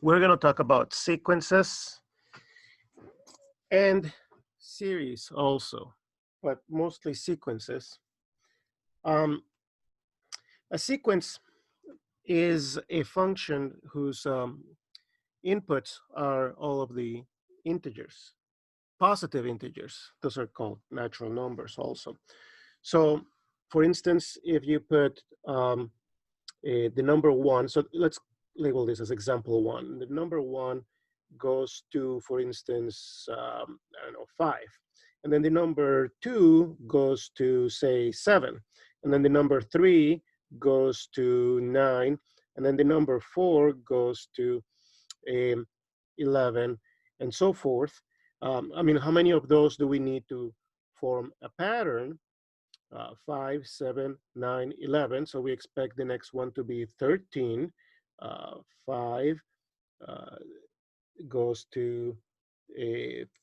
We're going to talk about sequences and series also, but mostly sequences. Um, a sequence is a function whose inputs are all of the integers, positive integers. Those are called natural numbers also. So, for instance, if you put the number one, so let's label this as example one. The number one goes to, for instance, I don't know, 5. And then the number 2 goes to, say, 7. And then the number 3 goes to 9. And then the number 4 goes to 11, and so forth. I mean, how many of those do we need to form a pattern? 5, 7, 9, 11. So we expect the next one to be 13. 5 uh, goes to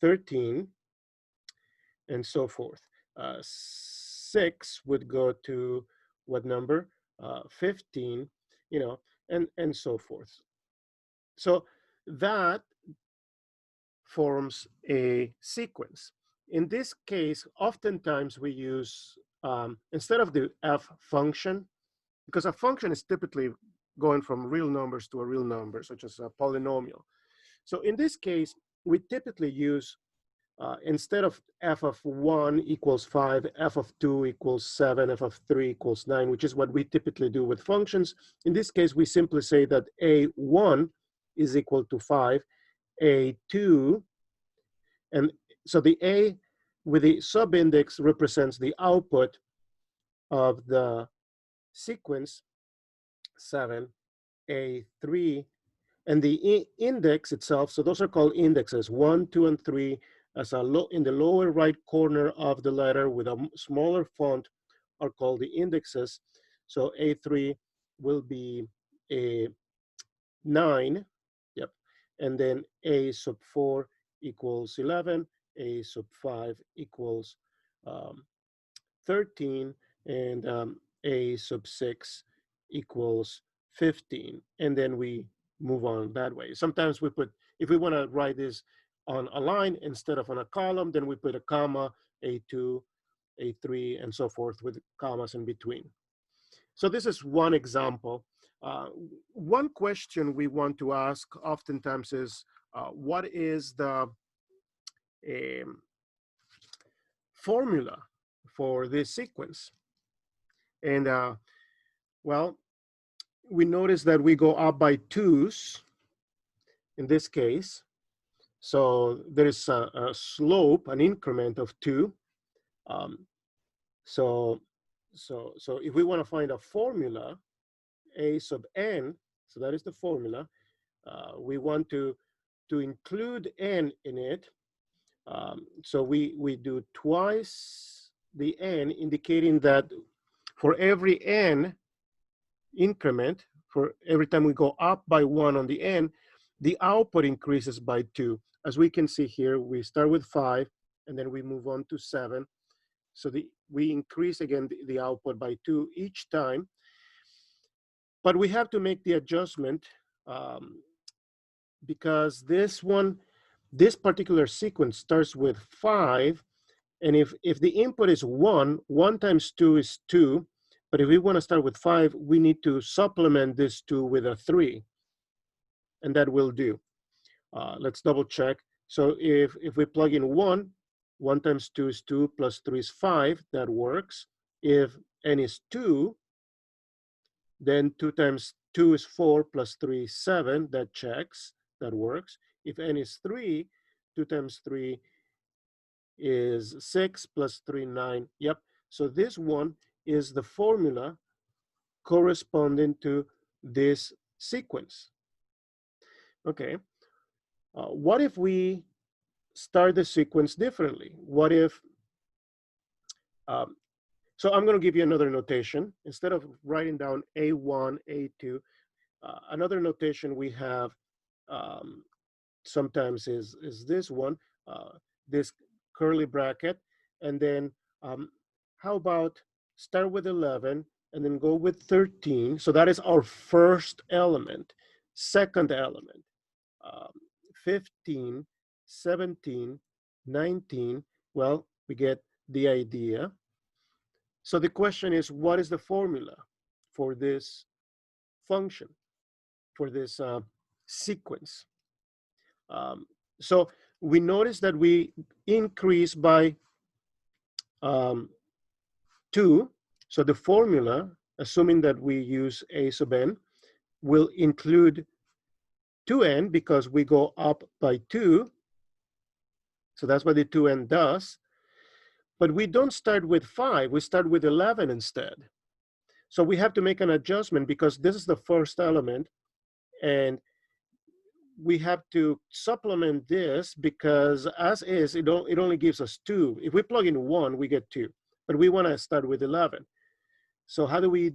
13, and so forth. 6 would go to what number? 15, and so forth. So that forms a sequence. In this case, oftentimes we use, instead of the f function, because a function is typically going from real numbers to a real number, such as a polynomial. So in this case, we typically use, instead of f of 1 equals 5, f of 2 equals 7, f of 3 equals 9, which is what we typically do with functions. In this case, we simply say that a1 is equal to 5, a2, and so the a with the subindex represents the output of the sequence 7, a3, and the index itself, so those are called indexes, 1, 2, and 3, as in the lower right corner of the letter with a smaller font are called the indexes. So a3 will be a 9, yep, and then a sub 4 equals 11, a sub 5 equals 13, and a sub 6 equals 15, and then we move on that way. Sometimes we put, if we want to write this on a line instead of on a column, then we put a comma, a2, a3, and so forth with commas in between. So this is one example. One question we want to ask oftentimes is, what is the formula for this sequence? And well, we notice that we go up by 2's in this case. So there is a slope, an increment of 2. So if we want to find a formula, a sub n, so that is the formula, we want to include n in it. So we do twice the n, indicating that for every n increment, for every time we go up by 1 on the n, the output increases by 2. As we can see here, we start with 5, and then we move on to 7. So we increase again the output by 2 each time. But we have to make the adjustment because this particular sequence starts with 5. And if the input is 1, 1 times 2 is 2. But if we want to start with 5, we need to supplement this 2 with a 3. And that will do. Let's double check. So if we plug in 1, 1 times 2 is 2, plus 3 is 5. That works. If n is 2, then 2 times 2 is 4, plus 3 is 7. That checks. That works. If n is 3, 2 times 3 is 6, plus 3, 9. Yep. So this one is the formula corresponding to this sequence. Okay. What if we start the sequence differently? What if, so I'm going to give you another notation. Instead of writing down A1, A2, another notation we have sometimes is this one, this curly bracket. And then how about start with 11 and then go with 13. So that is our first element. Second element. um, 15, 17, 19. Well, we get the idea. So the question is, what is the formula for this function, for this sequence? Um, so we notice that we increase by 2. So the formula, assuming that we use a sub n, will include 2n because we go up by 2. So that's what the 2n does. But we don't start with 5, we start with 11 instead. So we have to make an adjustment because this is the first element, and we have to supplement this because as is, it only gives us 2. If we plug in 1, we get 2, but we want to start with 11. So how do we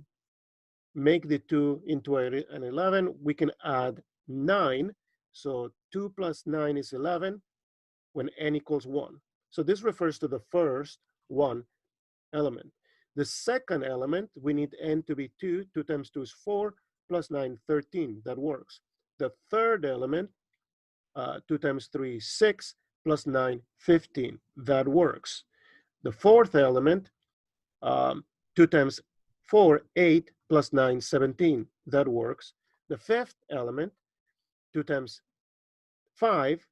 make the 2 into an 11? We can add 9. So 2 plus 9 is 11 when n equals 1. So this refers to the first 1 element. The second element, we need n to be 2. 2 times 2 is 4, plus 9, 13. That works. The third element, 2 times 3 is 6, plus 9, 15. That works. The fourth element, 2 times 4, 8, plus 9, 17. That works. The fifth element, 2 times 5,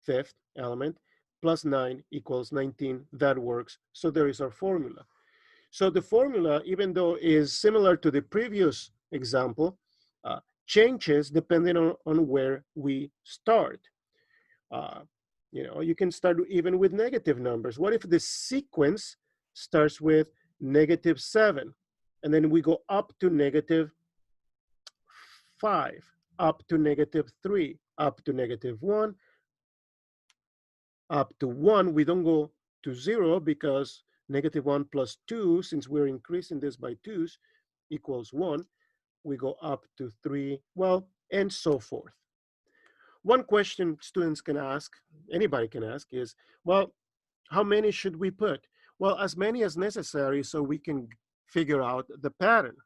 fifth element, plus 9 equals 19. That works. So there is our formula. So the formula, even though is similar to the previous example, changes depending on where we start. You can start even with negative numbers. What if the sequence starts with -7, and then we go up to -5, up to -3, up to -1, up to 1. We don't go to 0 because -1 plus 2, since we're increasing this by 2's, equals 1. We go up to 3, well, and so forth. One question students can ask, anybody can ask, is, well, how many should we put? Well, as many as necessary so we can figure out the pattern.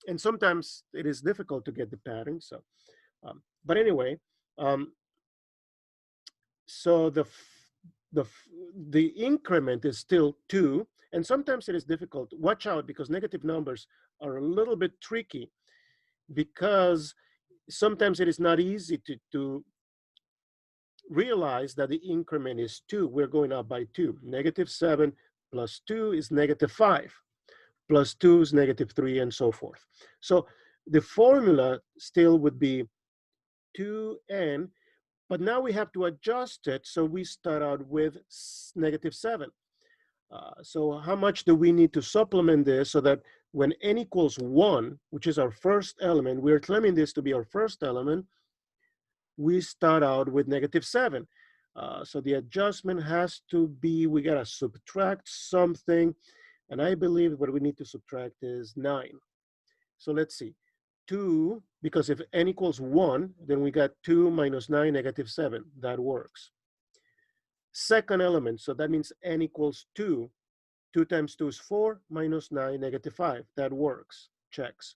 And sometimes it is difficult to get the pattern. So, but anyway, so the increment is still 2, and sometimes it is difficult. Watch out, because negative numbers are a little bit tricky, because sometimes it is not easy to realize that the increment is 2. We're going up by 2. -7 plus 2 is -5, plus 2 is -3, and so forth. So the formula still would be 2n, but now we have to adjust it, so we start out with -7. So how much do we need to supplement this so that when n equals 1, which is our first element, we're claiming this to be our first element, we start out with -7. So the adjustment has to be, we gotta subtract something, and I believe what we need to subtract is 9. So let's see, 2, because if n equals 1, then we got 2 minus 9, -7. That works. Second element, so that means n equals 2. 2 times 2 is 4, minus 9, -5. That works. Checks.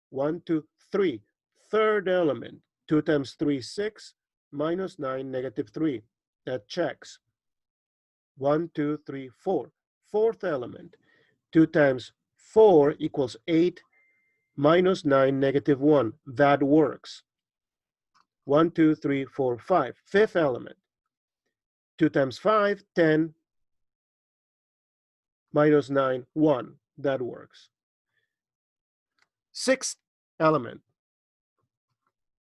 1, 2, 3. Third element, 2 times 3 is 6, minus 9, -3. That checks. 1, 2, 3, 4. Fourth element, 2 times 4 equals 8, minus 9, -1. That works. 1, 2, 3, 4, 5. Fifth element, 2 times 5, 10, minus 9, 1. That works. Sixth element,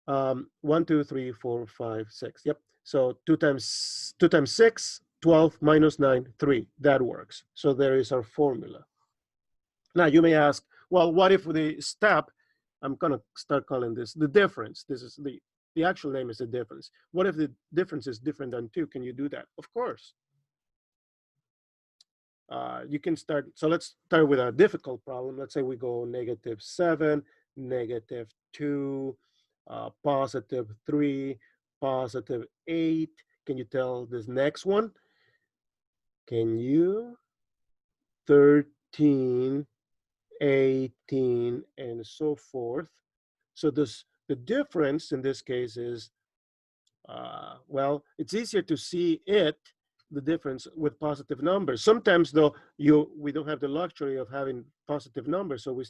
1, 2, 3, 4, 5, 6. Yep. So 2 times 6, 12, minus 9, 3. That works. So there is our formula. Now you may ask, well, what if the step, I'm going to start calling this the difference. This is the actual name is the difference. What if the difference is different than 2? Can you do that? Of course. You can start, so let's start with a difficult problem. Let's say we go -7, -2, +3, +8. Can you tell this next one? Can you? 13, 18, and so forth. So the The difference in this case is, well, it's easier to see the difference with positive numbers. Sometimes though, we don't have the luxury of having positive numbers, so we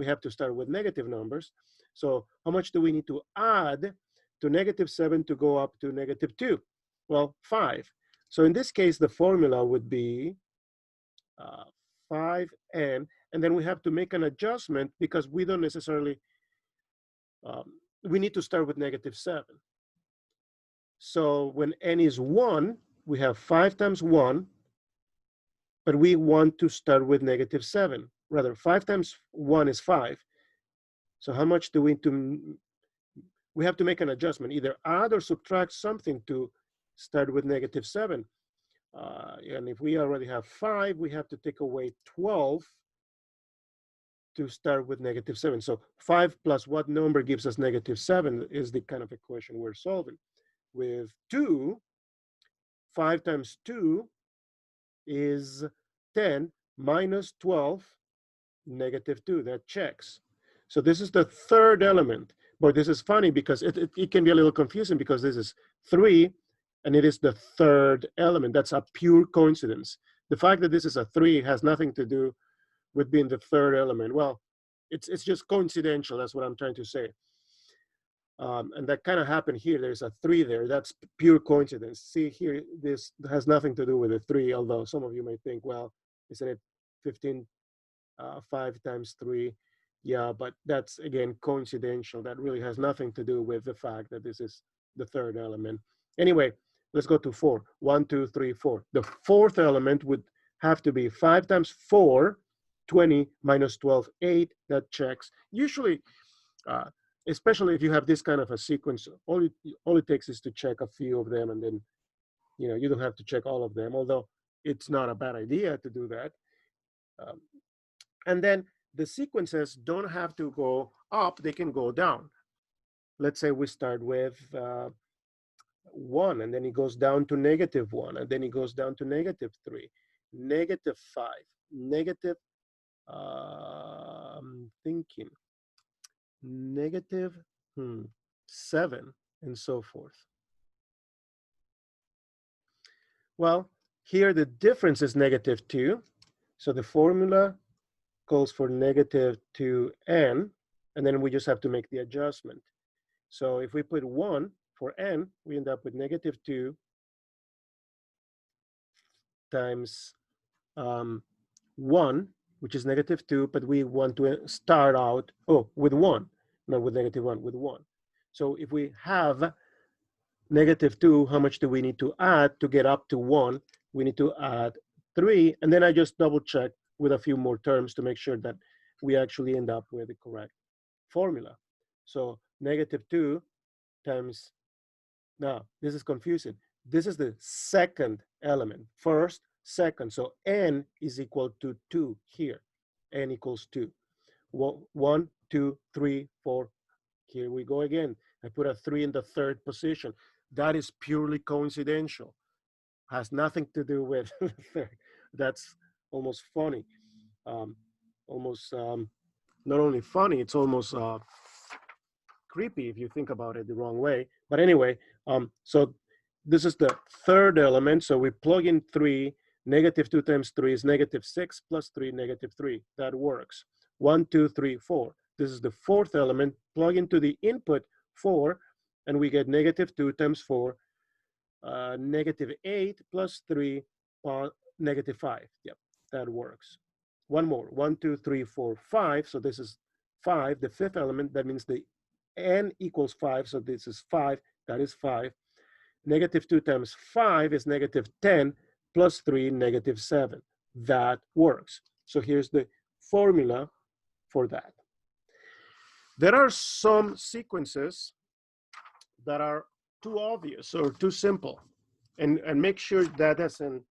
have to start with negative numbers. So how much do we need to add to -7 to go up to -2? Well, 5. So in this case, the formula would be 5n, and then we have to make an adjustment because we don't necessarily, we need to start with -7. So when n is 1, we have 5 times 1, but we want to start with -7. Rather, 5 times 1 is 5. So how much do we have to make an adjustment, either add or subtract something to start with -7. And if we already have 5, we have to take away 12 to start with -7. So 5 plus what number gives us -7 is the kind of equation we're solving. With 2, 5 times 2 is 10 minus 12, -2. That checks. So this is the third element. But this is funny because it can be a little confusing because this is 3 and it is the third element. That's a pure coincidence. The fact that this is a 3 has nothing to do with being the third element. Well, it's just coincidental. That's what I'm trying to say. And that kind of happened here. There's a 3 there. That's pure coincidence. See here, this has nothing to do with a 3, although some of you may think, well, isn't it 15, 5 times 3? Yeah, but that's, again, coincidental. That really has nothing to do with the fact that this is the third element. Anyway, let's go to 4. 1, 2, 3, 4. The fourth element would have to be 5 times 4, 20 minus 12, 8. That checks. Usually, especially if you have this kind of a sequence, all it takes is to check a few of them, and then you don't have to check all of them, although it's not a bad idea to do that. And then the sequences don't have to go up, they can go down. Let's say we start with 1, and then it goes down to -1, and then it goes down to -3, -5, negative, I'm thinking, -7, and so forth. Well, here the difference is -2. So the formula calls for -2n, and then we just have to make the adjustment. So if we put 1 for n, we end up with -2 times 1, which is -2, but we want to start out, with 1, not with -1, with 1. So if we have -2, how much do we need to add to get up to 1? We need to add 3, and then I just double check with a few more terms to make sure that we actually end up with the correct formula. So -2 times, now this is confusing. This is the second element, first, second. So n is equal to 2 here. N equals 2. 1, 2, 3, 4. Here we go again. I put a 3 in the third position. That is purely coincidental. Has nothing to do with the third. That's almost funny. Not only funny, it's almost creepy if you think about it the wrong way. But anyway, so this is the third element. So we plug in 3. -2 times 3 is -6 plus 3, -3. That works. 1, 2, 3, 4. This is the fourth element. Plug into the input 4, and we get -2 times 4, -8 plus 3, -5. Yep, that works. One more. 1, 2, 3, 4, 5. So this is 5, the fifth element. That means the n equals 5. So this is 5. That is 5. -2 times 5 is -10 plus 3, -7. That works. So here's the formula for that. There are some sequences that are too obvious or too simple, and make sure that doesn't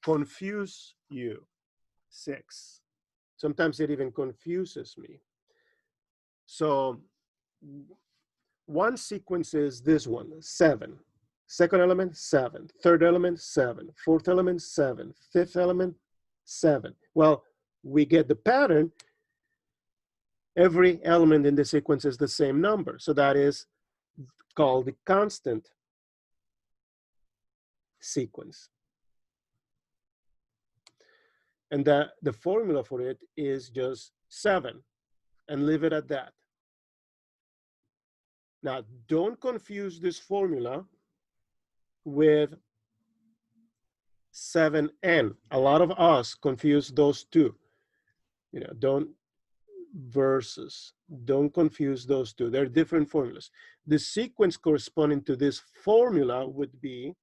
confuse you. 6. Sometimes it even confuses me. So one sequence is this one, 7. Second element, 7. Third element, 7. Fourth element, 7. Fifth element, 7. Well, we get the pattern every element in the sequence is the same number. So that is called the constant sequence. And that the formula for it is just 7, and leave it at that. Now, don't confuse this formula with 7n. A lot of us confuse those two. You know, don't confuse those two. They're different formulas. The sequence corresponding to this formula would be,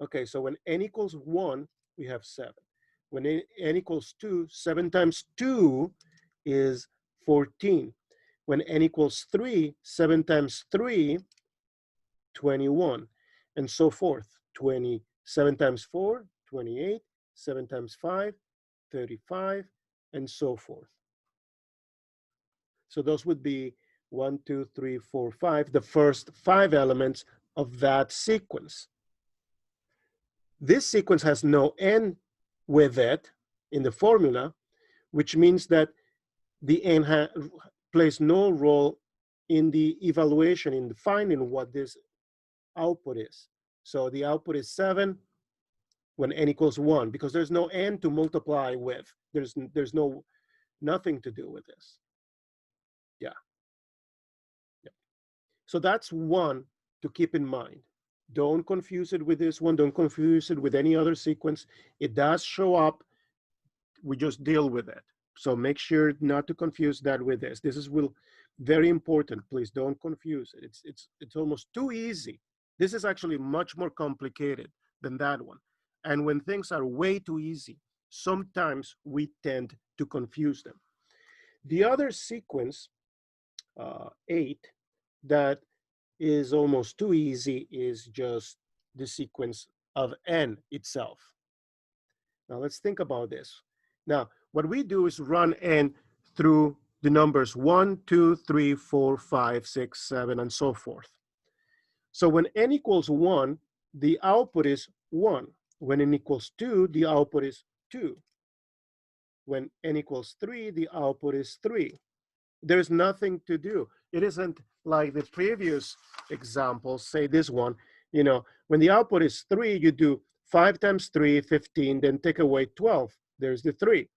okay, so when n equals 1, we have 7. When n equals 2, 7 times 2 is 14. When n equals 3, 7 times 3, 21, and so forth. 27 times 4, 28, 7 times 5, 35, and so forth. So those would be 1, 2, 3, 4, 5, the first 5 elements of that sequence. This sequence has no n with it in the formula, which means that the n plays no role in the evaluation, in finding what this output is. So the output is 7 when n equals 1, because there's no n to multiply with. There's nothing to do with this. Yeah. So that's one to keep in mind. Don't confuse it with this one. Don't confuse it with any other sequence. It does show up. We just deal with it. So make sure not to confuse that with this. This is very important. Please don't confuse it. It's almost too easy. This is actually much more complicated than that one. And when things are way too easy, sometimes we tend to confuse them. The other sequence, 8, that is almost too easy is just the sequence of n itself. Now let's think about this. Now, what we do is run n through the numbers 1, 2, 3, 4, 5, 6, 7, and so forth. So when n equals 1, the output is 1. When n equals 2, the output is 2. When n equals 3, the output is 3. There's nothing to do. It isn't like the previous example, say this one, you know, when the output is 3, you do 5 times 3, 15, then take away 12. There's the 3.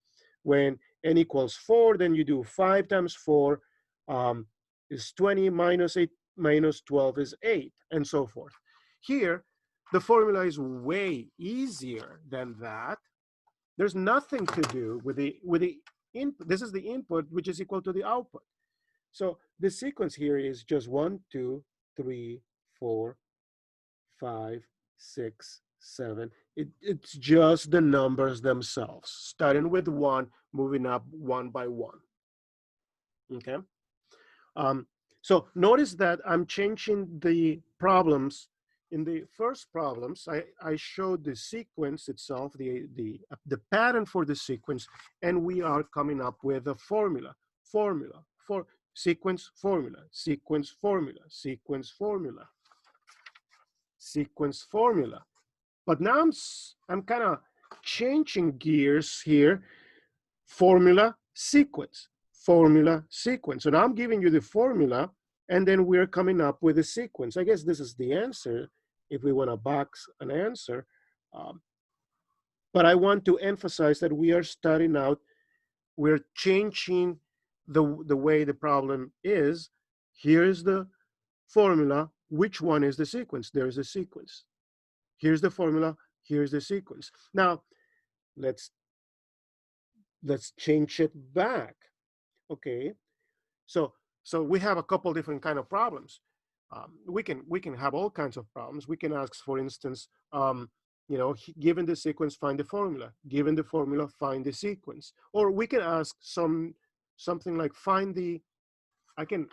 When n equals 4, then you do 5 times 4 is 20, minus 8 minus 12 is 8, and so forth. Here, the formula is way easier than that. There's nothing to do with the input. This is the input, which is equal to the output. So the sequence here is just 1, 2, 3, 4, 5, 6, 7. It's just the numbers themselves, starting with 1, moving up one by one. Okay. So notice that I'm changing the problems. In the first problems, I showed the sequence itself, the pattern for the sequence, and we are coming up with a formula for sequence formula, sequence formula, sequence formula, sequence formula. But now I'm kind of changing gears here. Formula, sequence, formula, sequence. So now I'm giving you the formula, and then we're coming up with a sequence. I guess this is the answer if we want to box an answer. But I want to emphasize that we are starting out, we're changing the way the problem is. Here's the formula. Which one is the sequence? There's a sequence. Here's the formula. Here's the sequence. Now, let's change it back. Okay, so we have a couple different kind of problems. We can have all kinds of problems. We can ask, for instance, you know, given the sequence, find the formula. Given the formula, find the sequence. Or we can ask something like find the.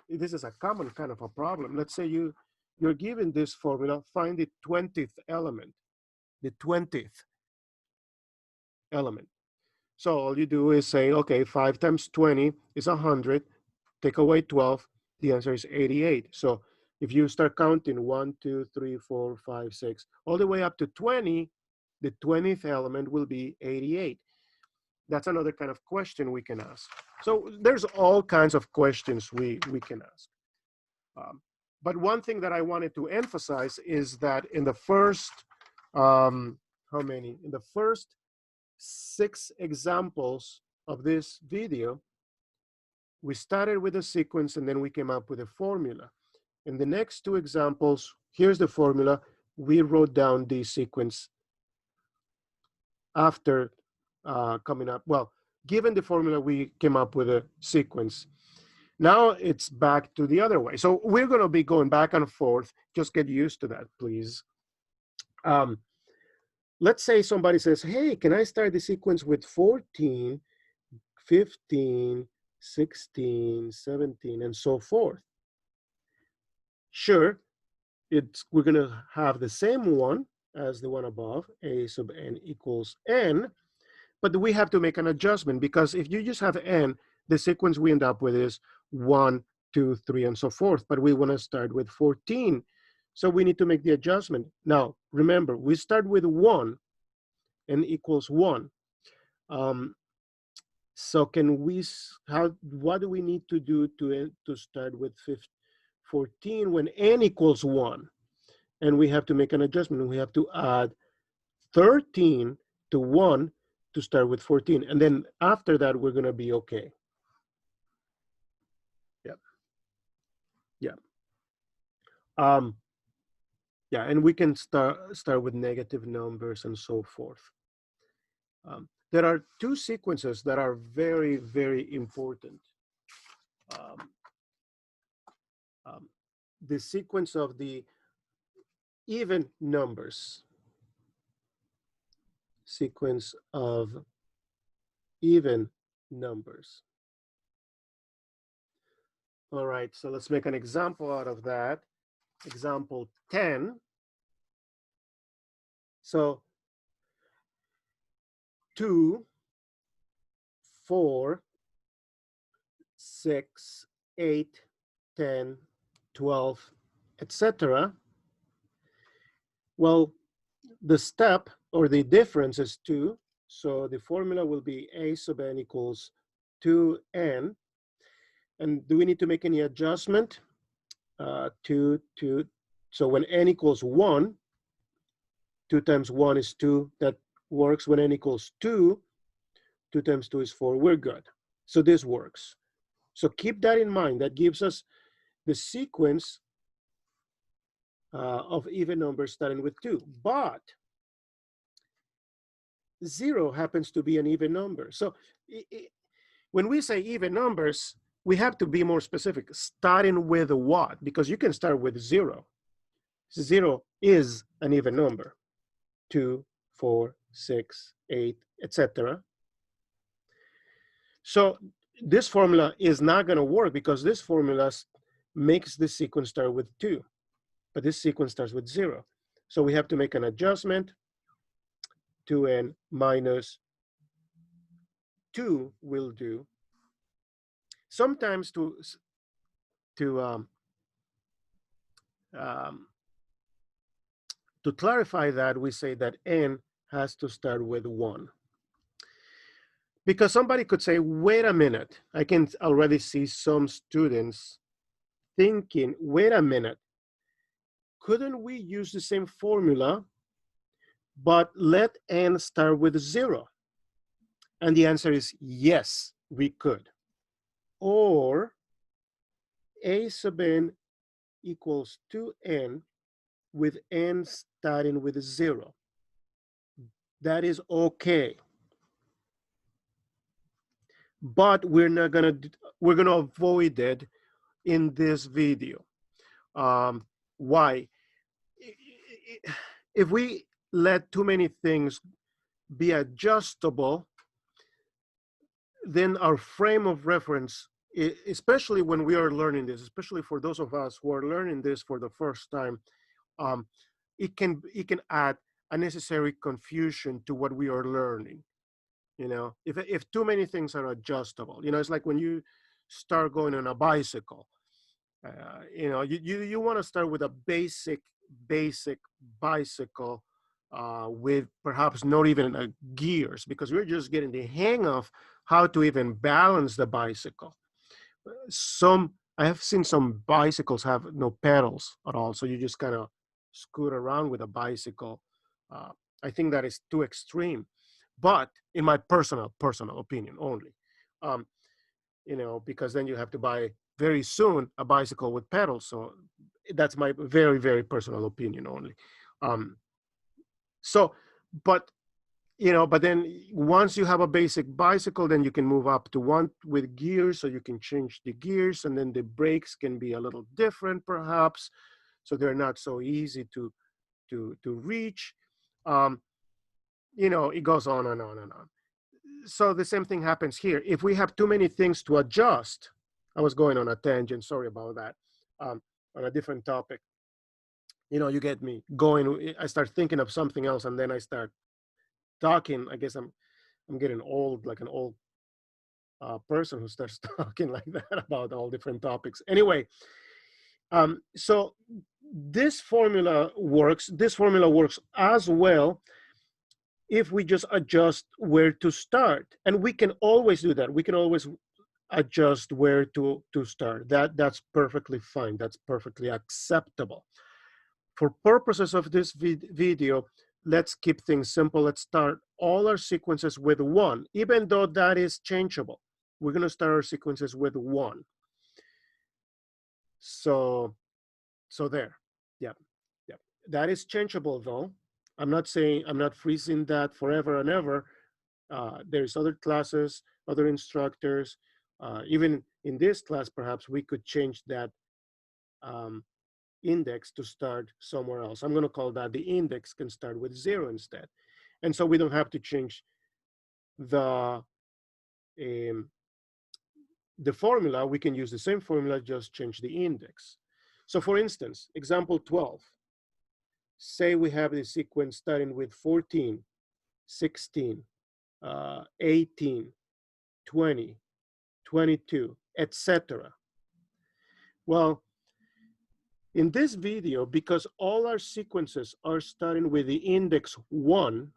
This is a common kind of a problem. Let's say you're given this formula, find the 20th element. The 20th element. So all you do is say, okay, 5 times 20 is 100. Take away 12, the answer is 88. So if you start counting 1, 2, 3, 4, 5, 6, all the way up to 20, the 20th element will be 88. That's another kind of question we can ask. So there's all kinds of questions we can ask. But one thing that I wanted to emphasize is that in the first, how many? In the first 6 examples of this video, we started with a sequence and then we came up with a formula. In the next 2 examples, here's the formula. We wrote down the sequence after coming up. Well, given the formula, we came up with a sequence. Now it's back to the other way. So we're going to be going back and forth. Just get used to that, please. Let's say somebody says, hey, can I start the sequence with 14, 15, 16, 17, and so forth? Sure, we're going to have the same one as the one above, a sub n equals n, but we have to make an adjustment, because if you just have n, the sequence we end up with is 1, 2, 3, and so forth, but we want to start with 14. So we need to make the adjustment. Now, remember, we start with 1, n equals 1. So can we, what do we need to do to start with 14 when n equals 1? And we have to make an adjustment. We have to add 13 to 1 to start with 14. And then after that, we're going to be okay. Yeah. Yeah. Yeah, and we can start with negative numbers and so forth. There are 2 sequences that are very, very important. The sequence of the even numbers. Sequence of even numbers. All right, so let's make an example out of that. Example 10. So 2, 4, 6, 8, 10, 12, etc. Well, the step or the difference is 2. So the formula will be a sub n equals 2n. And do we need to make any adjustment? 2. So when n equals 1, 2 times 1 is 2. That works. When n equals 2, 2 times 2 is 4. We're good. So this works. So keep that in mind. That gives us the sequence of even numbers starting with 2. But 0 happens to be an even number. So when we say even numbers, we have to be more specific. Starting with what? Because you can start with 0. 0 is an even number. 2, 4, 6, 8, etc. So this formula is not going to work because this formula makes this sequence start with 2, but this sequence starts with 0. So we have to make an adjustment. 2n minus 2 will do. Sometimes to clarify that, we say that n has to start with 1. Because somebody could say, wait a minute, I can already see some students thinking, wait a minute, couldn't we use the same formula, but let n start with 0? And the answer is yes, we could. Or a sub n equals 2n with n starting with 0. That is okay. But we're gonna avoid it in this video. Why? If we let too many things be adjustable, then our frame of reference, especially when we are learning this, especially for those of us who are learning this for the first time, it can add unnecessary confusion to what we are learning. You know, if too many things are adjustable, you know, it's like when you start going on a bicycle. You know, you want to start with a basic bicycle with perhaps not even gears, because we're just getting the hang of how to even balance the bicycle. I have seen some bicycles have no pedals at all, so you just kind of scoot around with a bicycle. Uh, I think that is too extreme, but in my personal opinion only, um, because then you have to buy very soon a bicycle with pedals. So that's my very personal opinion only. Um, so, but but then once you have a basic bicycle, then you can move up to one with gears, so you can change the gears, and then the brakes can be a little different perhaps, so they're not so easy to reach. um, it goes on and on and on. So the same thing happens here. If we have too many things to adjust, I was going on a tangent, sorry about that, on a different topic. You get me going, I start thinking of something else, and then I start talking. I guess I'm getting old, like an old person who starts talking like that about all different topics. Anyway, so this formula works. This formula works as well if we just adjust where to start, and we can always do that. We can always adjust where to start. That's perfectly fine. That's perfectly acceptable. For purposes of this video, let's keep things simple. Let's start all our sequences with 1, even though that is changeable. We're going to start our sequences with 1. So there. Yeah. That is changeable, though. I'm not freezing that forever and ever. There's other classes, other instructors. Even in this class, perhaps we could change that index to start somewhere else. I'm going to call that the index can start with 0 instead. And so we don't have to change the formula. We can use the same formula, just change the index. So for instance, example 12. Say we have the sequence starting with 14, 16, 18, 20, 22, etc. Well, in this video, because all our sequences are starting with the index 1,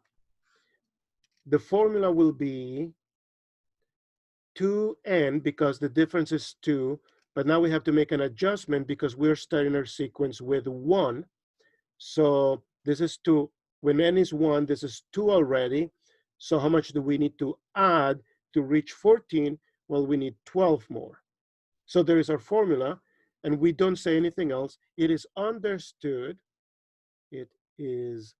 the formula will be 2n, because the difference is 2, but now we have to make an adjustment because we're starting our sequence with 1. So this is 2. When n is 1, this is 2 already. So how much do we need to add to reach 14? Well, we need 12 more. So there is our formula, and we don't say anything else. It is understood. It is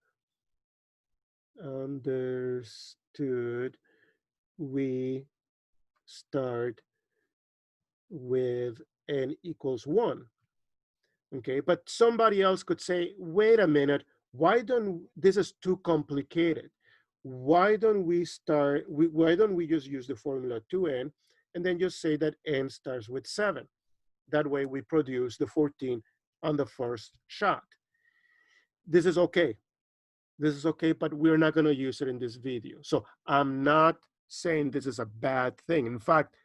understood. We start with n equals 1. Okay, but somebody else could say, wait a minute, this is too complicated. Why don't we just use the formula 2n and then just say that n starts with 7? That way we produce the 14 on the first shot. This is okay. This is okay, but we're not going to use it in this video. So I'm not saying this is a bad thing. In fact,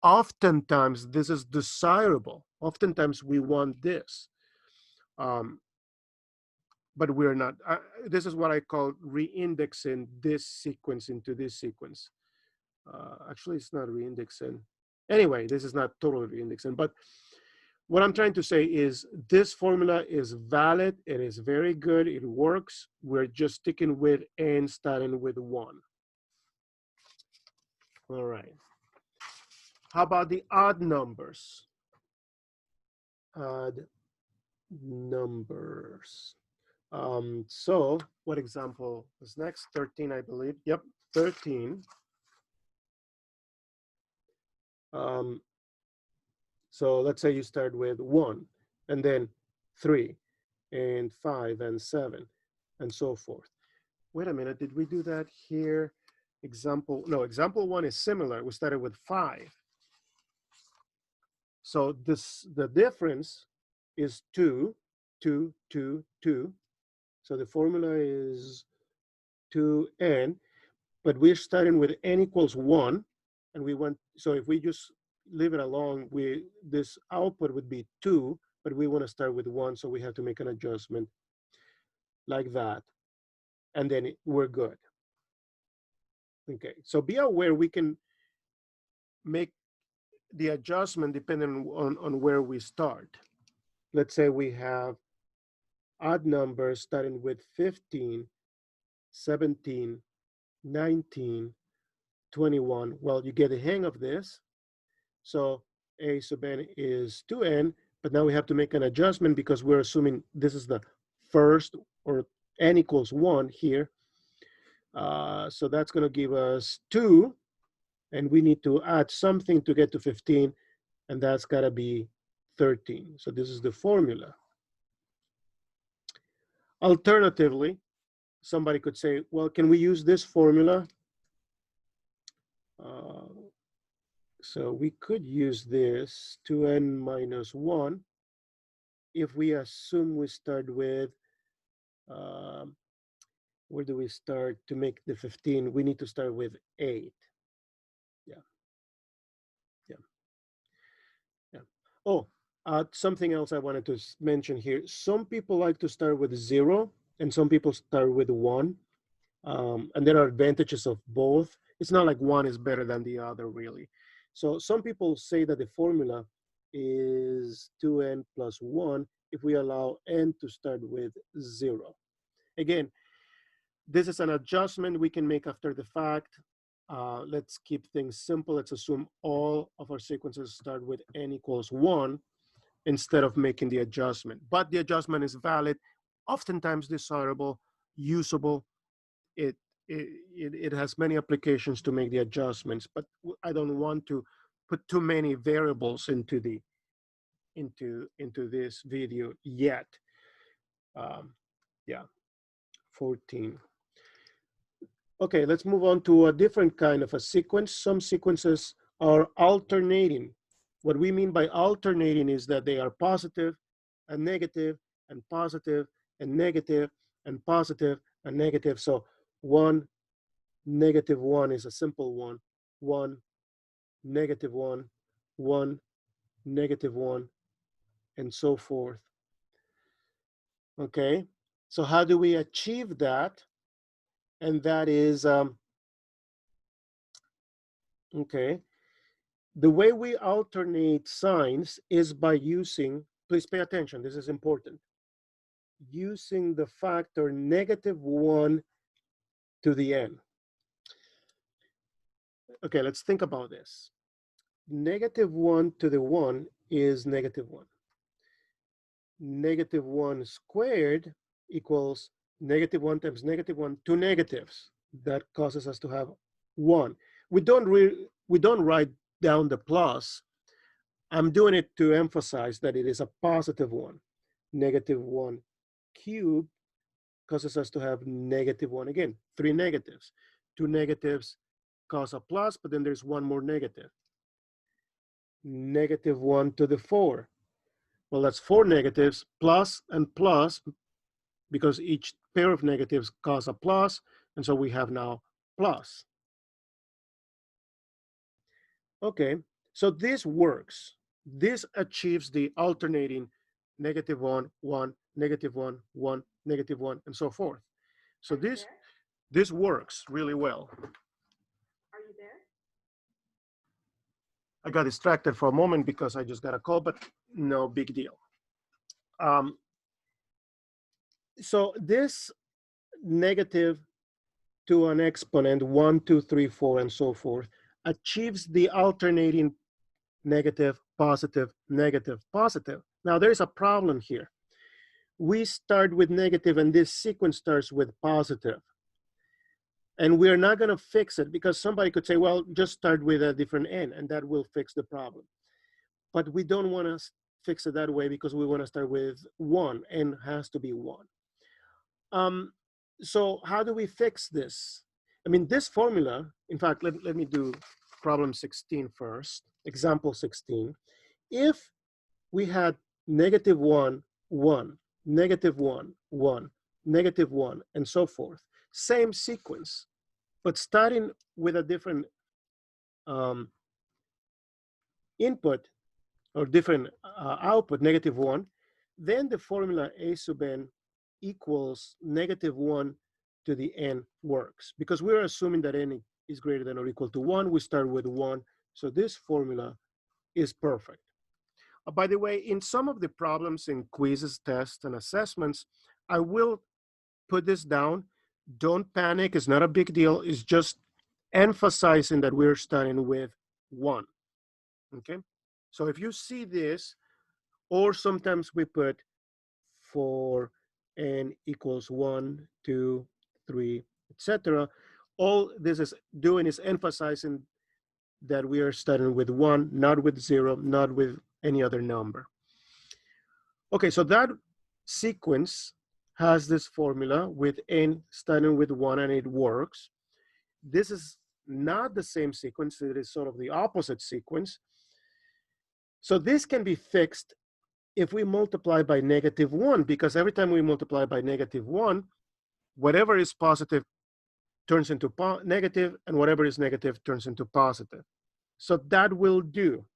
oftentimes this is desirable. Oftentimes we want this. But we're not. This is what I call re-indexing this sequence into this sequence. Actually, it's not re-indexing. Anyway, this is not totally re-indexing, but what I'm trying to say is this formula is valid. It is very good. It works. We're just sticking with n starting with 1. All right. How about the odd numbers? Odd numbers. So what example is next? 13, I believe. Yep, 13. So let's say you start with 1, and then 3, and 5, and 7, and so forth. Wait a minute, did we do that here? Example 1 is similar. We started with 5. So the difference is 2, 2, 2, 2. So the formula is 2n, but we're starting with n equals 1, and so if we just leave it alone, this output would be 2, but we want to start with 1, so we have to make an adjustment like that, and then we're good. Okay, so be aware we can make the adjustment depending on where we start. Let's say we have odd numbers starting with 15, 17, 19, 21. Well, you get the hang of this. So a sub n is 2n, but now we have to make an adjustment because we're assuming this is the first, or n equals 1 here. So that's going to give us 2, and we need to add something to get to 15, and that's got to be 13. So this is the formula. Alternatively, somebody could say, well, can we use this formula? So we could use this 2n minus 1 if we assume we start with, where do we start to make the 15? We need to start with 8. Yeah. Yeah. Yeah. Oh, something else I wanted to mention here. Some people like to start with 0, and some people start with 1. And there are advantages of both. It's not like one is better than the other, really. So some people say that the formula is 2n plus 1 if we allow n to start with 0. Again, this is an adjustment we can make after the fact. Let's keep things simple. Let's assume all of our sequences start with n equals 1 instead of making the adjustment. But the adjustment is valid, oftentimes desirable, usable. It has many applications to make the adjustments, but I don't want to put too many variables into this video yet. Yeah, 14. Okay, let's move on to a different kind of a sequence. Some sequences are alternating. What we mean by alternating is that they are positive and negative and positive and negative and positive and negative. So 1, -1 is a simple one. 1, -1, 1, -1, and so forth. Okay, so how do we achieve that? And that is, okay, the way we alternate signs is by using, please pay attention, this is important, using the factor -1 to the n. Okay, let's think about this. -1 to the 1 is -1. -1 squared equals -1 times -1, 2 negatives. That causes us to have 1. We don't write down the plus. I'm doing it to emphasize that it is a positive 1. -1 cubed causes us to have -1 again, 3 negatives. 2 negatives cause a plus, but then there's one more negative. -1 to the 4. Well, that's 4 negatives, plus and plus, because each pair of negatives cause a plus, and so we have now plus. Okay, so this works. This achieves the alternating -1, 1, -1, 1, -1, and so forth. So this works really well. Are you there? I got distracted for a moment because I just got a call, but no big deal. So this negative to an exponent, 1, 2, 3, 4, and so forth, achieves the alternating negative, positive, negative, positive. Now there's a problem here. We start with negative and this sequence starts with positive. And we're not going to fix it because somebody could say, well, just start with a different n and that will fix the problem. But we don't want to fix it that way because we want to start with 1. N has to be 1. So how do we fix this? I mean, this formula, in fact, let me do problem 16 first, example 16. If we had -1, 1, -1, 1, -1, and so forth, same sequence, but starting with a different input or different output, -1, then the formula a sub n equals -1 to the n works. Because we're assuming that n is greater than or equal to 1, we start with 1, So this formula is perfect. By the way, in some of the problems in quizzes, tests, and assessments, I will put this down. Don't panic, it's not a big deal. It's just emphasizing that we're starting with 1, okay? So if you see this, or sometimes we put for n equals 1, 2, 3, etc. All this is doing is emphasizing that we are starting with 1, not with 0, not with any other number. Okay, so that sequence has this formula with n starting with 1, and it works. This is not the same sequence. It is sort of the opposite sequence. So this can be fixed if we multiply by -1, because every time we multiply by -1, whatever is positive turns into negative, and whatever is negative turns into positive. So that will do.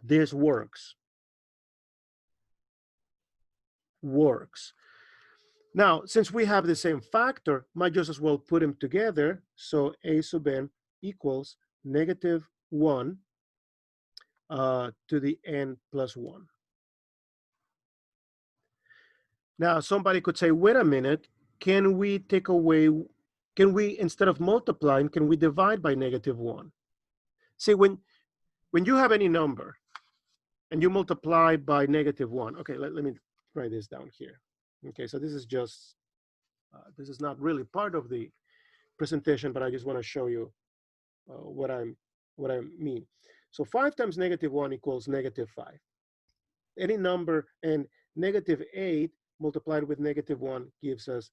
This works. Now, since we have the same factor, might just as well put them together. So a sub n equals -1 to the n plus 1. Now, somebody could say, wait a minute, can we take away, can we, instead of multiplying, can we divide by -1? See, when you have any number and you multiply by -1, okay, let me write this down here. Okay, so this is just, this is not really part of the presentation, but I just want to show you what I mean. So 5 times -1 equals -5. Any number, and -8 multiplied with -1 gives us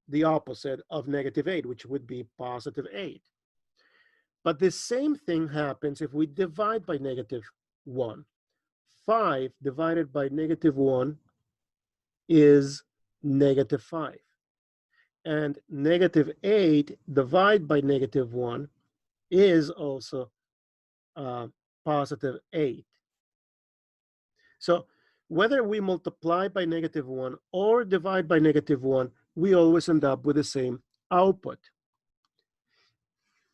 the opposite of -8, which would be +8. But the same thing happens if we divide by -1. 5 divided by -1 is -5. And -8 divided by -1 is also +8. So whether we multiply by -1 or divide by -1, we always end up with the same output.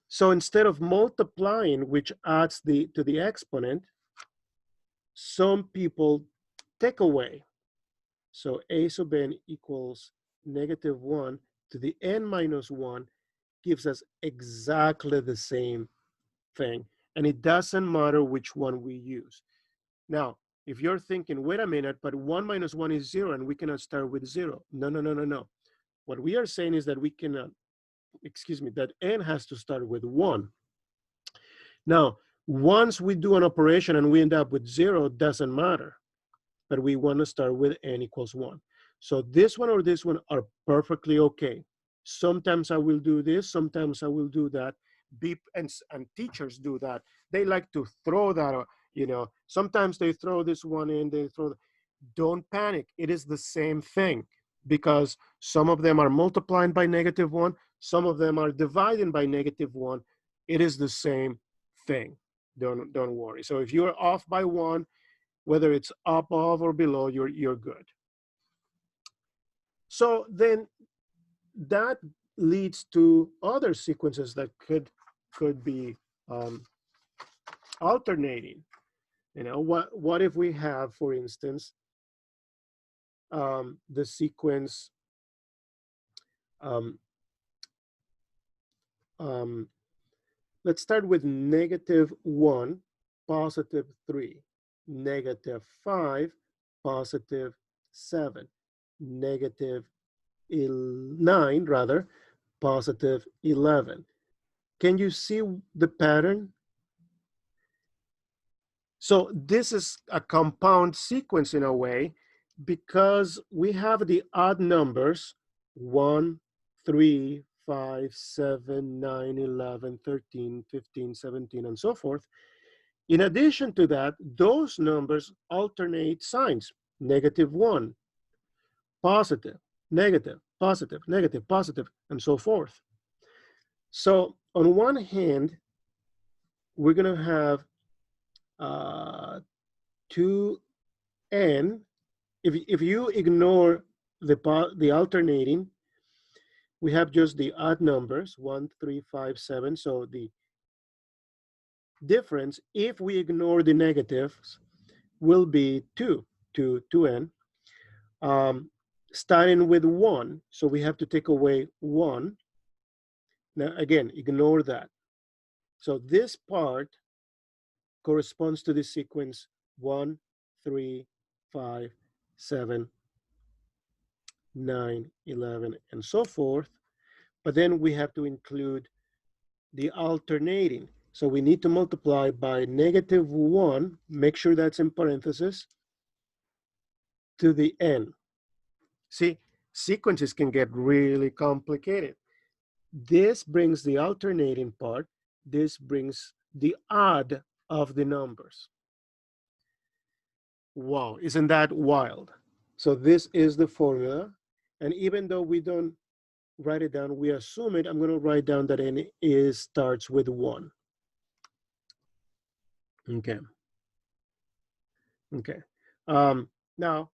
So instead of multiplying, which adds to the exponent, some people take away. So a sub n equals -1 to the n minus 1 gives us exactly the same thing. And it doesn't matter which one we use. Now, if you're thinking, wait a minute, but 1 minus 1 is 0, and we cannot start with 0. No. What we are saying is that we cannot, that n has to start with 1. Now, once we do an operation and we end up with 0, doesn't matter. But we want to start with n equals 1. So this one or this one are perfectly okay. Sometimes I will do this, sometimes I will do that. And teachers do that. They like to throw that, sometimes they throw this one in, don't panic. It is the same thing, because some of them are multiplying by -1, some of them are dividing by -1. It is the same thing. Don't worry. So if you're off by 1, whether it's above or below, you're good. So then that leads to other sequences that could be alternating. What if we have, for instance, the sequence let's start with -1, +3, -5, +7, -9, rather, +11. Can you see the pattern? So this is a compound sequence in a way, because we have the odd numbers, 1, 3, 5, 7, 9, 11, 13, 15, 17, and so forth. In addition to that, those numbers alternate signs, -1, positive, negative, positive, negative, positive, and so forth. So on one hand, we're going to have 2n. If you ignore the alternating, we have just the odd numbers, 1, 3, 5, 7. So difference, if we ignore the negatives, will be 2 to 2n, starting with 1. So we have to take away 1. Now, again, ignore that. So this part corresponds to the sequence 1, 3, 5, 7, 9, 11, and so forth. But then we have to include the alternating. So we need to multiply by -1, make sure that's in parentheses, to the n. See, sequences can get really complicated. This brings the alternating part. This brings the odd of the numbers. Wow, isn't that wild? So this is the formula. And even though we don't write it down, we assume it. I'm going to write down that n starts with 1. Okay. Okay. Now,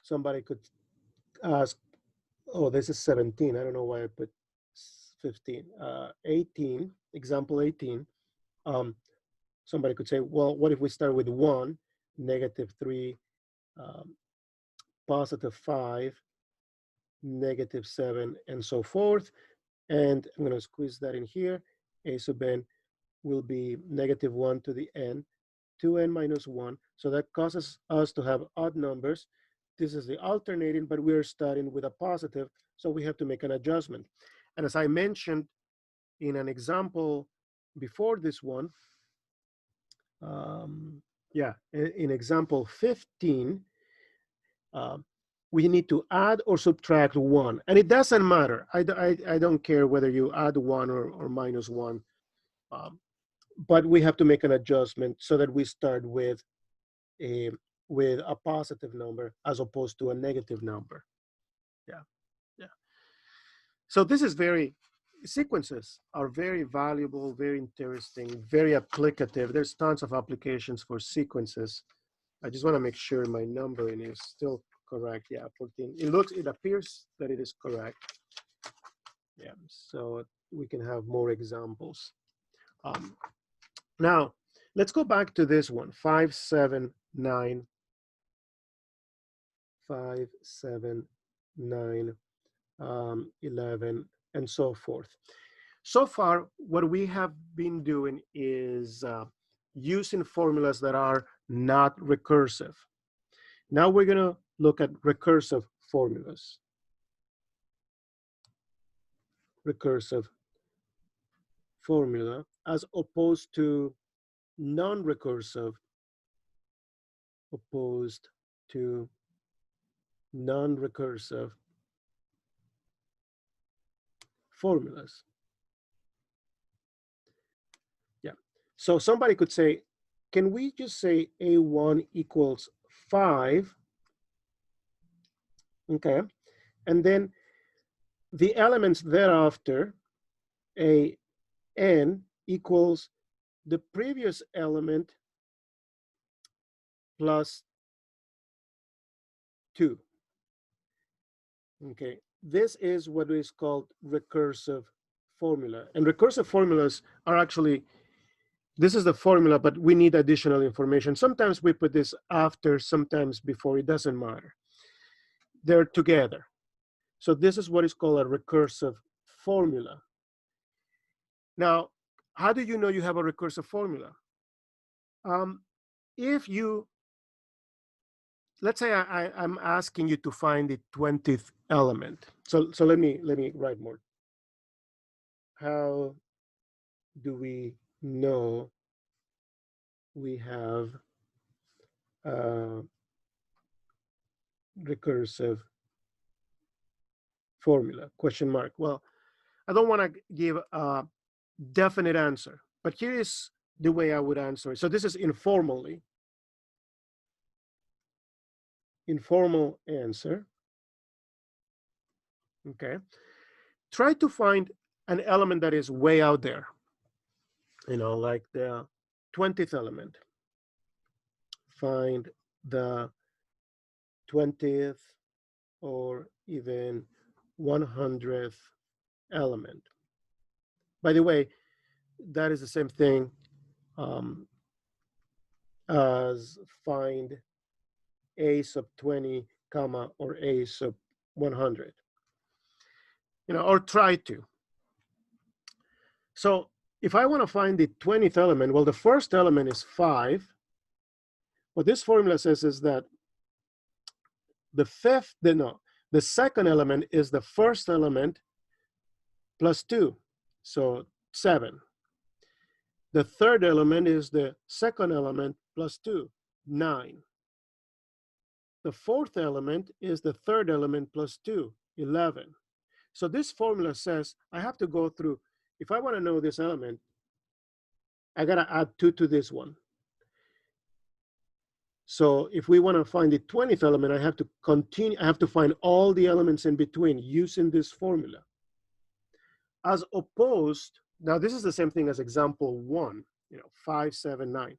somebody could ask, oh, this is 17. I don't know why I put 15. 18, example 18. Somebody could say, well, what if we start with 1, -3, +5, -7, and so forth. And I'm going to squeeze that in here. A sub n will be -1 to the n, 2n minus 1. So that causes us to have odd numbers. This is the alternating, but we're starting with a positive, so we have to make an adjustment. And as I mentioned in an example before this one, in example 15, we need to add or subtract 1. And it doesn't matter. I don't care whether you add 1 or -1. But we have to make an adjustment so that we start with a positive number as opposed to a negative number. Yeah. So this is sequences are very valuable, very interesting, very applicative. There's tons of applications for sequences. I just want to make sure my numbering is still correct. Yeah, 14. It appears that it is correct. Yeah, so we can have more examples. Now, let's go back to this one, 5, 7, 9, 5, 7, 9, 11, and so forth. So far, what we have been doing is using formulas that are not recursive. Now we're going to look at recursive formulas. Recursive formula as opposed to non-recursive, formulas. Yeah. So somebody could say, can we just say A1 equals 5? Okay. And then the elements thereafter, an equals the previous element plus 2. Okay. This is what is called recursive formula. And recursive formulas are actually, this is the formula, but we need additional information. Sometimes we put this after, sometimes before, it doesn't matter. They're together. So this is what is called a recursive formula. Now, how do you know you have a recursive formula? If you, let's say I'm asking you to find the 20th element. So let me write more. How do we know we have a recursive formula? Question mark. Well, I don't want to give a definite answer, but here is the way I would answer it. So this is informal answer. Okay. Try to find an element that is way out there, like the 20th element. Find the 20th or even 100th element. By the way, that is the same thing as find a sub 20, comma, or a sub 100. Or try to. So if I want to find the 20th element, well, the first element is 5. What this formula says is that the second element is the first element plus 2, so 7. The third element is the second element plus 2, 9. The fourth element is the third element plus 2, 11. So this formula says I have to go through, if I want to know this element, I got to add 2 to this one. So if we want to find the 20th element, I have to continue, I have to find all the elements in between using this formula. As opposed, now this is the same thing as example 1, 5, 7, 9.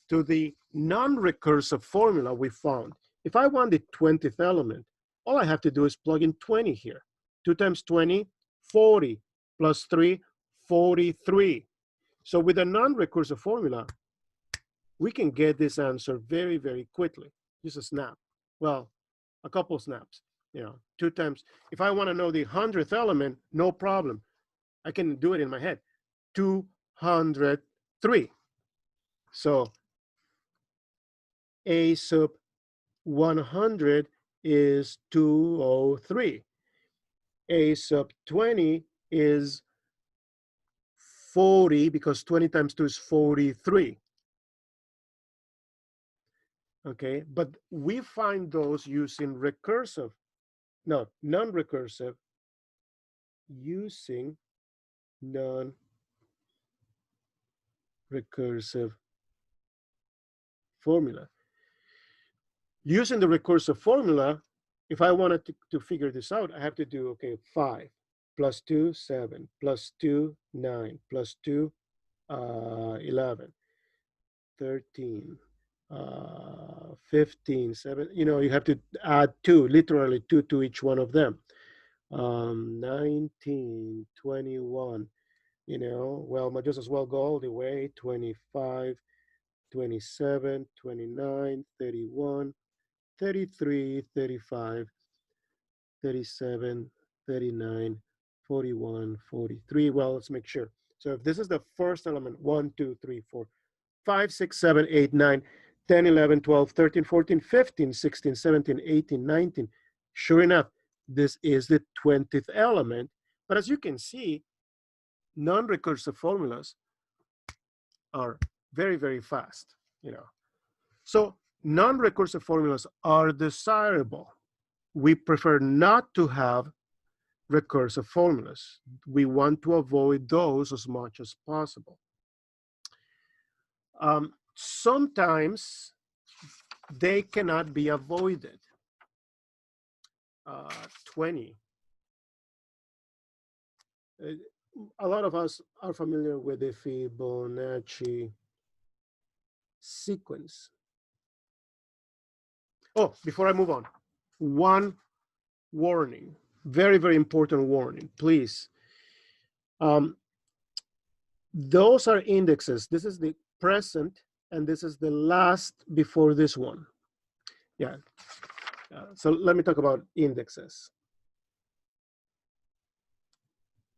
To the non-recursive formula we found, if I want the 20th element, all I have to do is plug in 20 here. 2 times 20, 40, plus 3, 43. So with a non-recursive formula, we can get this answer very, very quickly. Just a snap. Well, a couple snaps. 2 times. If I want to know the 100th element, no problem. I can do it in my head. 203. So a sub 100 is 203. A sub 20 is 40 because 20 times 2 is 43. Okay, but we find those using recursive, no, non-recursive, using non-recursive formula. Using the recursive formula, if I wanted to figure this out, I have to do, okay, 5 plus 2, 7, plus 2, 9, plus 2, 11, 13, 15, 7, you have to add 2, literally 2 to each one of them. 19, 21, well, might just as well go all the way, 25, 27, 29, 31, 33, 35, 37, 39, 41, 43. Well, let's make sure. So if this is the first element, 1, 2, 3, 4, 5, 6, 7, 8, 9, 10, 11, 12, 13, 14, 15, 16, 17, 18, 19. Sure enough, this is the 20th element. But as you can see, non-recursive formulas are very, very fast, So non-recursive formulas are desirable. We prefer not to have recursive formulas. We want to avoid those as much as possible. Sometimes they cannot be avoided. 20. A lot of us are familiar with the Fibonacci sequence. Oh, before I move on, one warning, very, very important warning, please. Those are indexes. This is the present, and this is the last before this one. Yeah. So let me talk about indexes.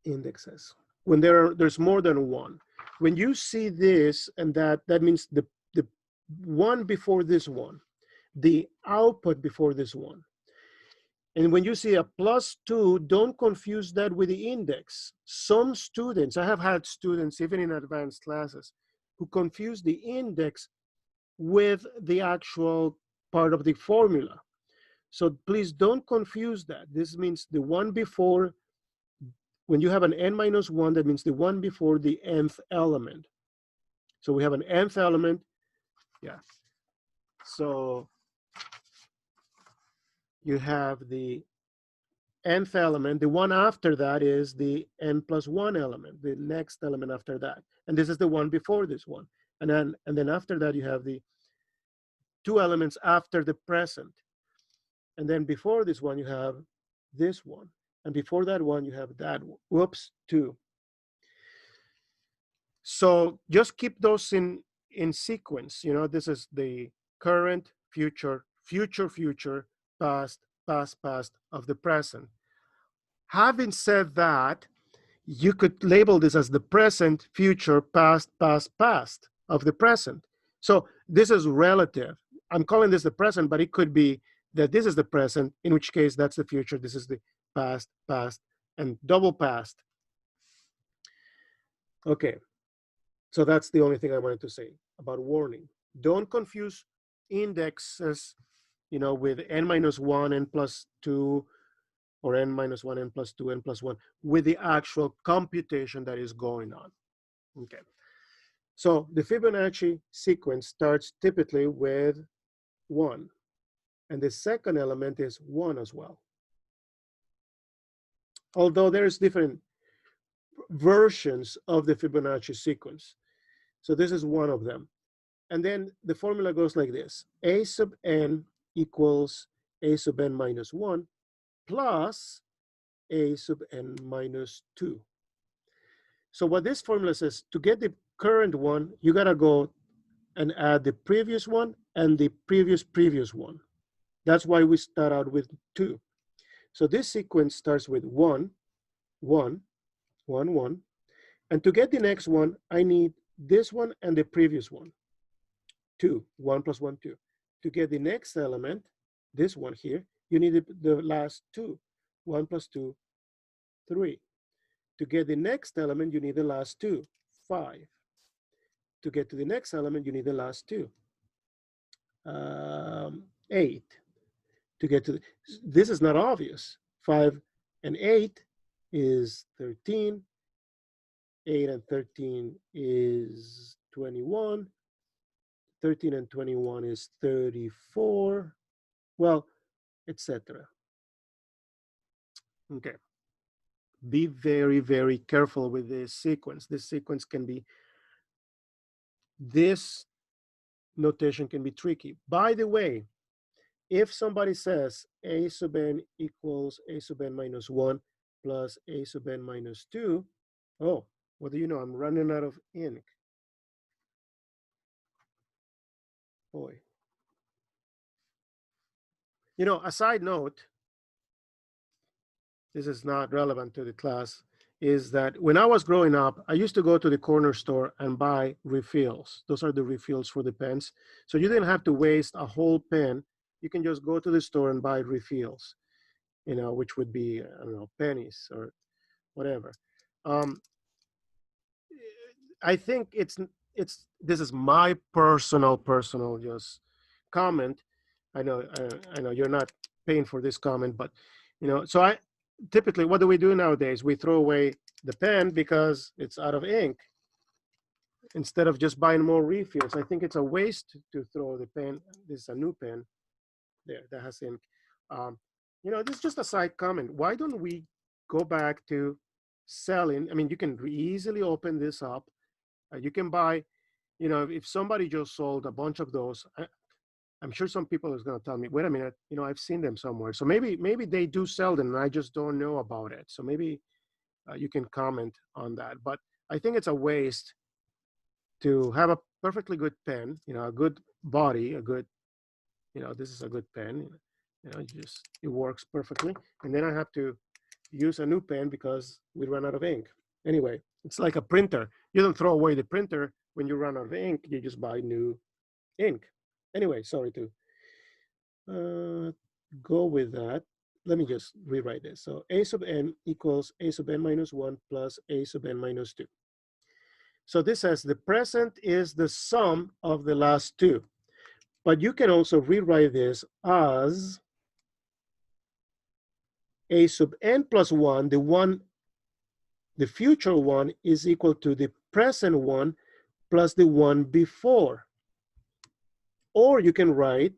Indexes. When there's more than one. When you see this and that means the one before this one, the output before this one. And when you see a +2, don't confuse that with the index. Some students, I have had students, even in advanced classes, who confuse the index with the actual part of the formula. So please don't confuse that. This means the one before, when you have an n-1, that means the one before the nth element. So we have an nth element, yeah. So you have the nth element. The one after that is the n+1 element, the next element after that. And this is the one before this one. And then after that, you have the 2 elements after the present. And then before this one, you have this one. And before that one, you have that one. Whoops, 2. So just keep those in sequence. You know, this is the current, future, future, past, past of the present. Having said that, you could label this as the present, future, past of the present. So this is relative. I'm calling this the present, but it could be that this is the present, in which case that's the future. This is the past, and double past. Okay, so that's the only thing I wanted to say about warning. Don't confuse indexes, you know, with n minus 1, n plus 2, or n minus 1, n plus 2, n plus 1, with the actual computation that is going on. Okay. So the Fibonacci sequence starts typically with 1. And the second element is 1 as well. Although there's different versions of the Fibonacci sequence. So this is one of them. And then the formula goes like this. A sub n equals a sub n minus 1 plus a sub n minus 2. So what this formula says, to get the current one, you got to go and add the previous one and the previous one. That's why we start out with 2. So this sequence starts with 1, 1, 1, 1. And to get the next one, I need this one and the previous one. 2, 1 plus 1, 2. To get the next element, this one here, you need the last 2. 1 plus 2, 3. To get the next element, you need the last 2, 5. To get to the next element, you need the last 2, 8. To get to this is not obvious. 5 and 8 is 13. 8 and 13 is 21. 13 and 21 is 34. Well, etc. Okay. Be very, very careful with this sequence. This sequence can be, this notation can be tricky. By the way, if somebody says a sub n equals a sub n minus 1 plus a sub n minus 2, oh, what do you know? I'm running out of ink. Boy. You know, a side note, this is not relevant to the class, is that when I was growing up, I used to go to the corner store and buy refills. Those are the refills for the pens. So you didn't have to waste a whole pen. You can just go to the store and buy refills, you know, which would be, I don't know, pennies or whatever. I think it's this is my personal just comment. I know you're not paying for this comment, but you know, so I typically, what do we do nowadays? We throw away the pen because it's out of ink instead of just buying more refills. I think it's a waste to throw the pen. This is a new pen there that has ink. You know, this is just a side comment. Why don't we go back to selling? I mean, you can easily open this up. You can buy, you know, if somebody just sold a bunch of those, I'm sure some people is going to tell me, wait a minute, you know, I've seen them somewhere. So maybe they do sell them and I just don't know about it. So maybe you can comment on that. But I think it's a waste to have a perfectly good pen, you know, a good body, a good, you know, this is a good pen, you know, it works perfectly. And then I have to use a new pen because we ran out of ink. Anyway, it's like a printer. You don't throw away the printer when you run out of ink, you just buy new ink. Anyway, sorry to go with that. Let me just rewrite this. So a sub n equals a sub n minus 1 plus a sub n minus 2. So this says the present is the sum of the last 2. But you can also rewrite this as a sub n plus 1, the future one is equal to the present one plus the one before. Or you can write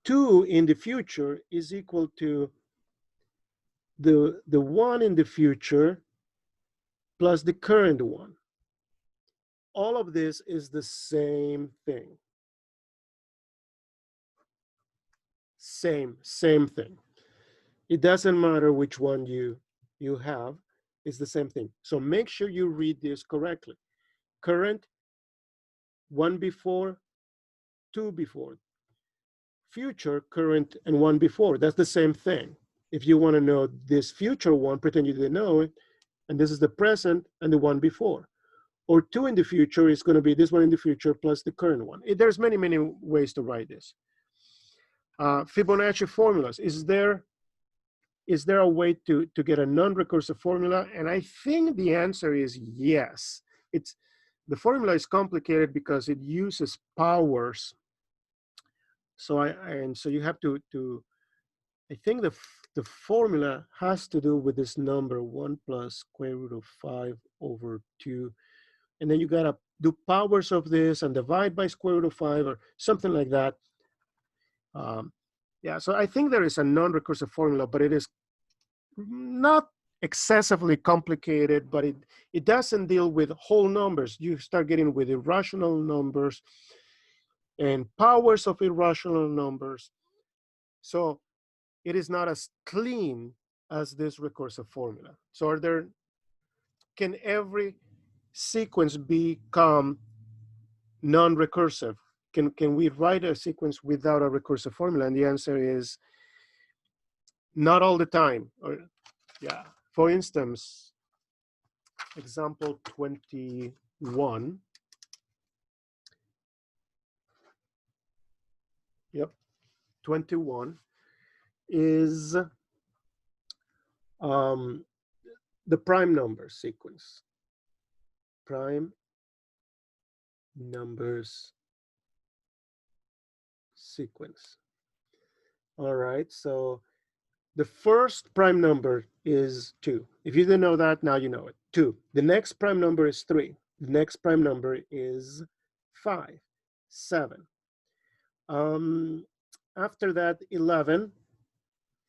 2 in the future is equal to the 1 in the future plus the current one. All of this is the same thing. Same thing. It doesn't matter which one you have. It's the same thing. So make sure you read this correctly. Current, one before, two before. Future, current, and one before. That's the same thing. If you want to know this future one, pretend you didn't know it, and this is the present and the one before. Or two in the future is going to be this one in the future plus the current one. There's many, many ways to write this. Fibonacci formulas. Is there a way to get a non-recursive formula? And I think the answer is yes. The formula is complicated because it uses powers. So so you have to I think the formula has to do with this number 1 plus square root of 5 over 2. And then you got to do powers of this and divide by square root of 5 or something like that. Yeah, so I think there is a non-recursive formula, but it is not excessively complicated, but it doesn't deal with whole numbers. You start getting with irrational numbers and powers of irrational numbers. So it is not as clean as this recursive formula. So can every sequence become non-recursive? Can we write a sequence without a recursive formula? And the answer is not all the time. Yeah. For instance, example 21. Yep. 21 is the prime number sequence. Prime numbers sequence. All right, so the first prime number is 2. If you didn't know that, now you know it. 2. The next prime number is 3. The next prime number is 5, 7. After that, 11,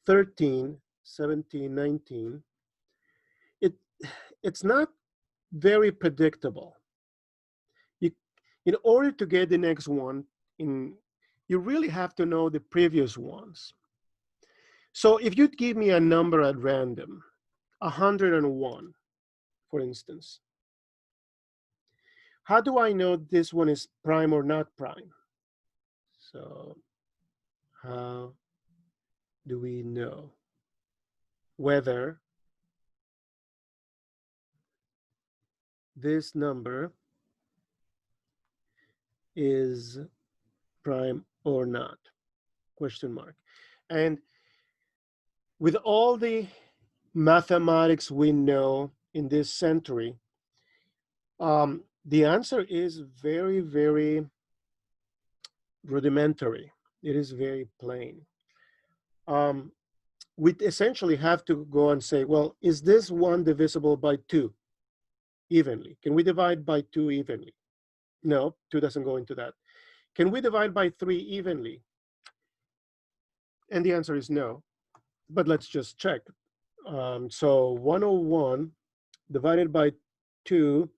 13, 17, 19. It's not very predictable. In order to get the next one, you really have to know the previous ones. So if you give me a number at random, 101, for instance, how do I know this one is prime or not prime? So how do we know whether this number is prime or not? Question mark. And with all the mathematics we know in this century, the answer is very, very rudimentary. It is very plain. We essentially have to go and say, well, is this one divisible by 2 evenly? Can we divide by 2 evenly? No, 2 doesn't go into that. Can we divide by 3 evenly? And the answer is no, but let's just check. So 101 divided by 2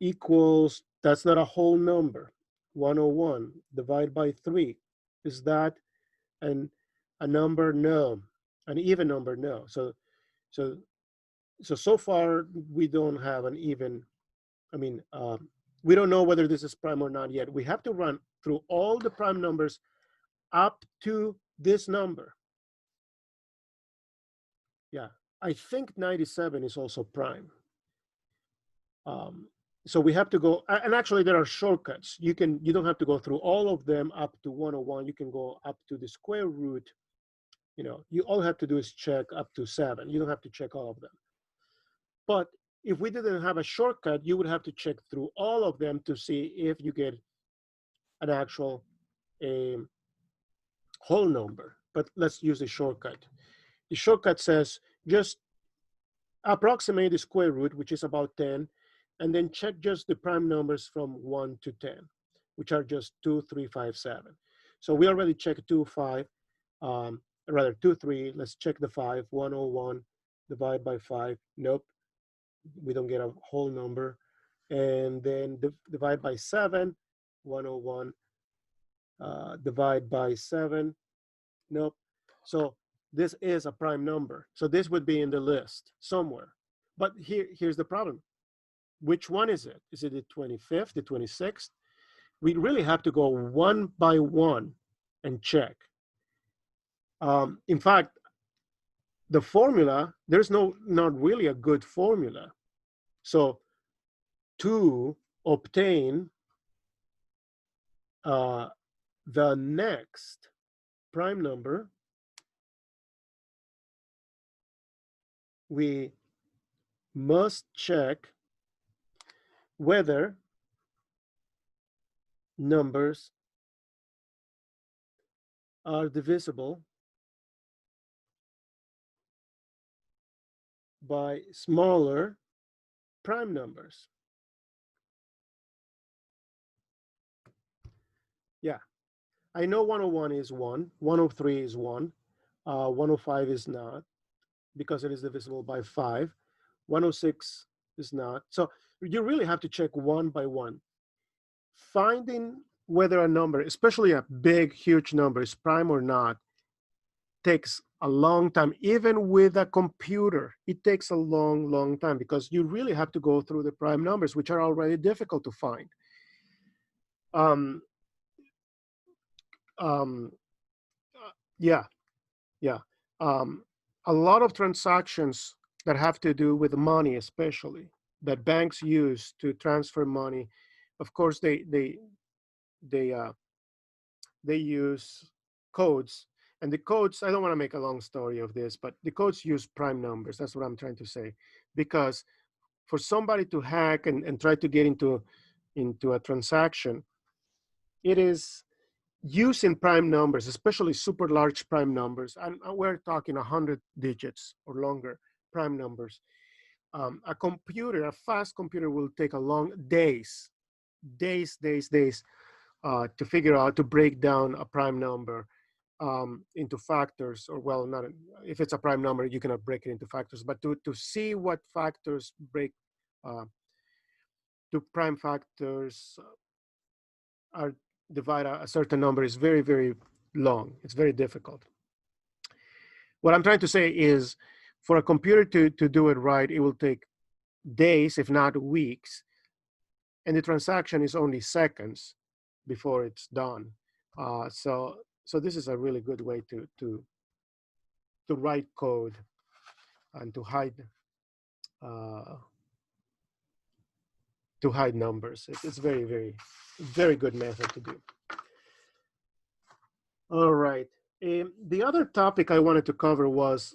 equals, that's not a whole number. 101 divided by 3. Is that a number? No. An even number? No. So far we don't have an even, we don't know whether this is prime or not yet. We have to run through all the prime numbers up to this number. Yeah, I think 97 is also prime. So we have to go, and actually there are shortcuts. You don't have to go through all of them up to 101. You can go up to the square root. You all have to do is check up to 7. You don't have to check all of them. But if we didn't have a shortcut, you would have to check through all of them to see if you get an actual whole number. But let's use a shortcut. The shortcut says just approximate the square root, which is about 10, and then check just the prime numbers from 1 to 10, which are just 2, 3, 5, 7. So we already checked 2, 5, rather 2, 3. Let's check the 5, 101, divide by 5. Nope, we don't get a whole number. And then divide by 7, 101, divide by 7. Nope. So this is a prime number. So this would be in the list somewhere. But here's the problem. Which one is it? Is it the 25th, the 26th? We really have to go one by one and check. In fact, the formula, there's not really a good formula. So to obtain the next prime number, we must check whether numbers are divisible by smaller prime numbers. Yeah, I know 101 is 1, 103 is 1, 105 is not, because it is divisible by 5, 106 is not. So you really have to check one by one. Finding whether a number, especially a big, huge number, is prime or not, takes a long time. Even with a computer, it takes a long, long time, because you really have to go through the prime numbers, which are already difficult to find. Yeah. A lot of transactions that have to do with money, especially that banks use to transfer money, of course, they use codes. And the codes, I don't want to make a long story of this, but the codes use prime numbers. That's what I'm trying to say. Because for somebody to hack and try to get into a transaction, it is using prime numbers, especially super large prime numbers, and we're talking 100 digits or longer prime numbers. A computer, a fast computer, will take a long days to figure out, to break down a prime number into factors, or well, not if it's a prime number, you cannot break it into factors, but to see what factors break to prime factors are divide a certain number is very, very long. It's very difficult. What I'm trying to say is, for a computer to do it right, it will take days, if not weeks, and the transaction is only seconds before it's done. So this is a really good way to write code and to hide numbers. It's very, very, very good method to do. All right. The other topic I wanted to cover was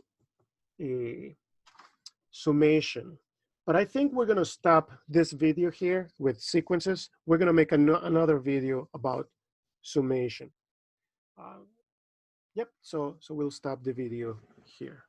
summation. But I think we're going to stop this video here with sequences. We're going to make another video about summation. Yep, so we'll stop the video here.